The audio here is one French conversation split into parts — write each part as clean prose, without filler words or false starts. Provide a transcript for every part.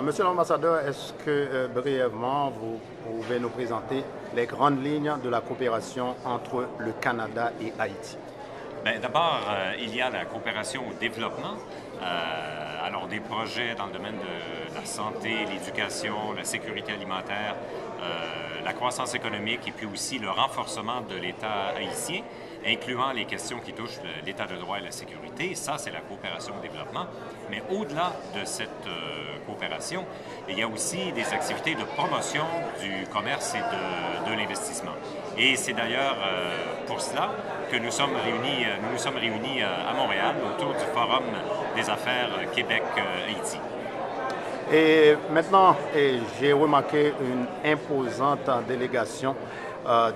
Monsieur l'ambassadeur, est-ce que brièvement vous pouvez nous présenter les grandes lignes de la coopération entre le Canada et Haïti? Bien, d'abord, il y a la coopération au développement. Alors, des projets dans le domaine de la santé, l'éducation, la sécurité alimentaire, la croissance économique et puis aussi le renforcement de l'État haïtien, incluant les questions qui touchent l'État de droit et la sécurité. Ça, c'est la coopération au développement. Mais au-delà de cette coopération, il y a aussi des activités de promotion du commerce et de l'investissement. Et c'est d'ailleurs pour cela que nous sommes réunis à Montréal autour du Forum des affaires Québec-Haïti. Et maintenant, j'ai remarqué une imposante délégation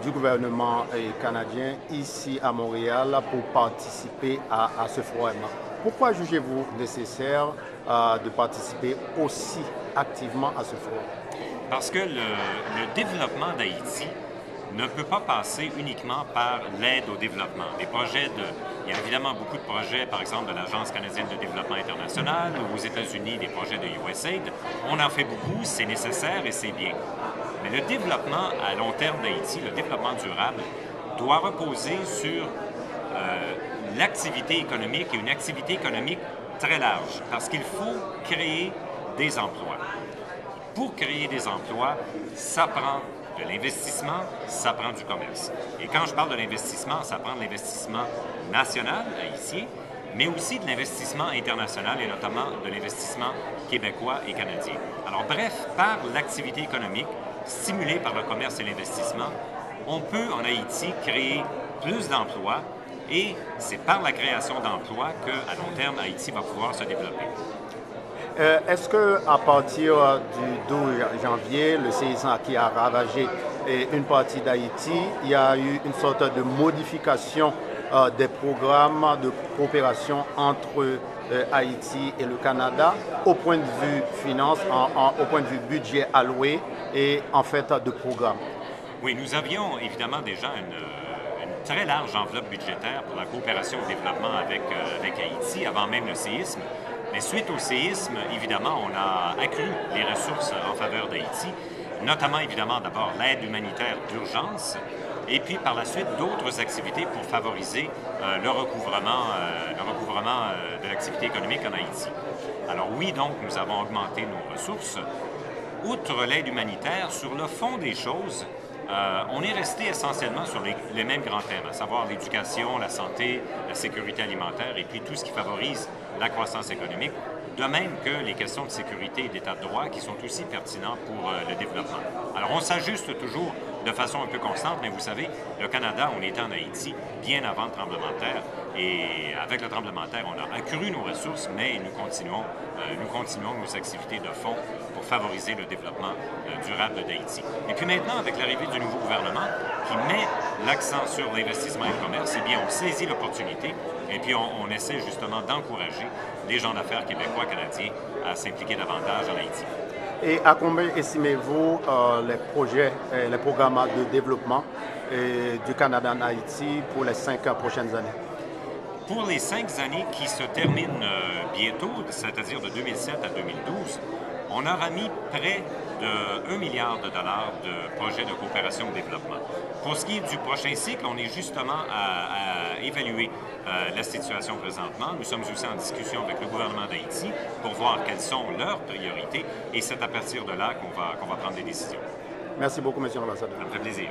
du gouvernement canadien ici à Montréal pour participer à ce forum. Pourquoi jugez-vous nécessaire de participer aussi activement à ce forum? Parce que le développement d'Haïti ne peut pas passer uniquement par l'aide au développement. Il y a évidemment beaucoup de projets, par exemple, de l'Agence canadienne de développement international ou aux États-Unis, des projets de USAID. On en fait beaucoup, c'est nécessaire et c'est bien. Mais le développement à long terme d'Haïti, le développement durable, doit reposer sur l'activité économique et une activité économique très large, parce qu'il faut créer des emplois. Pour créer des emplois, ça prend de l'investissement, ça prend du commerce. Et quand je parle de l'investissement, ça prend de l'investissement national, haïtien, mais aussi de l'investissement international et notamment de l'investissement québécois et canadien. Alors bref, par l'activité économique, stimulée par le commerce et l'investissement, on peut en Haïti créer plus d'emplois et c'est par la création d'emplois qu'à long terme, Haïti va pouvoir se développer. Est-ce qu'à partir du 12 janvier, le séisme qui a ravagé une partie d'Haïti, il y a eu une sorte de modification des programmes de coopération entre Haïti et le Canada au point de vue finance, au point de vue budget alloué et en fait de programme? Oui, nous avions évidemment déjà une très large enveloppe budgétaire pour la coopération au développement avec Haïti avant même le séisme. Mais suite au séisme, évidemment, on a accru les ressources en faveur d'Haïti, notamment évidemment d'abord l'aide humanitaire d'urgence et puis par la suite d'autres activités pour favoriser le recouvrement de l'activité économique en Haïti. Alors oui, donc, nous avons augmenté nos ressources. Outre l'aide humanitaire, sur le fond des choses, on est resté essentiellement sur les mêmes grands thèmes, à savoir l'éducation, la santé, la sécurité alimentaire et puis tout ce qui favorise la croissance économique, de même que les questions de sécurité et d'état de droit qui sont aussi pertinents pour le développement. Alors on s'ajuste toujours de façon un peu constante, mais vous savez, le Canada, on était en Haïti bien avant le tremblement de terre et avec le tremblement de terre, on a accru nos ressources, mais nous continuons nos activités de fond pour favoriser le développement durable d'Haïti. Et puis maintenant, avec l'arrivée du nouveau gouvernement qui met l'accent sur l'investissement et le commerce, eh bien, on saisit l'opportunité et puis on essaie justement d'encourager les gens d'affaires québécois, canadiens à s'impliquer davantage en Haïti. Et à combien estimez-vous les projets, les programmes de développement du Canada en Haïti pour les 5 prochaines années? Pour les 5 années qui se terminent bientôt, c'est-à-dire de 2007 à 2012, on aura mis près de 1 milliard de dollars de projets de coopération au développement. Pour ce qui est du prochain cycle, on est justement à évaluer la situation présentement. Nous sommes aussi en discussion avec le gouvernement d'Haïti pour voir quelles sont leurs priorités et c'est à partir de là qu'on va prendre des décisions. Merci beaucoup, monsieur l'ambassadeur. Ça me fait plaisir.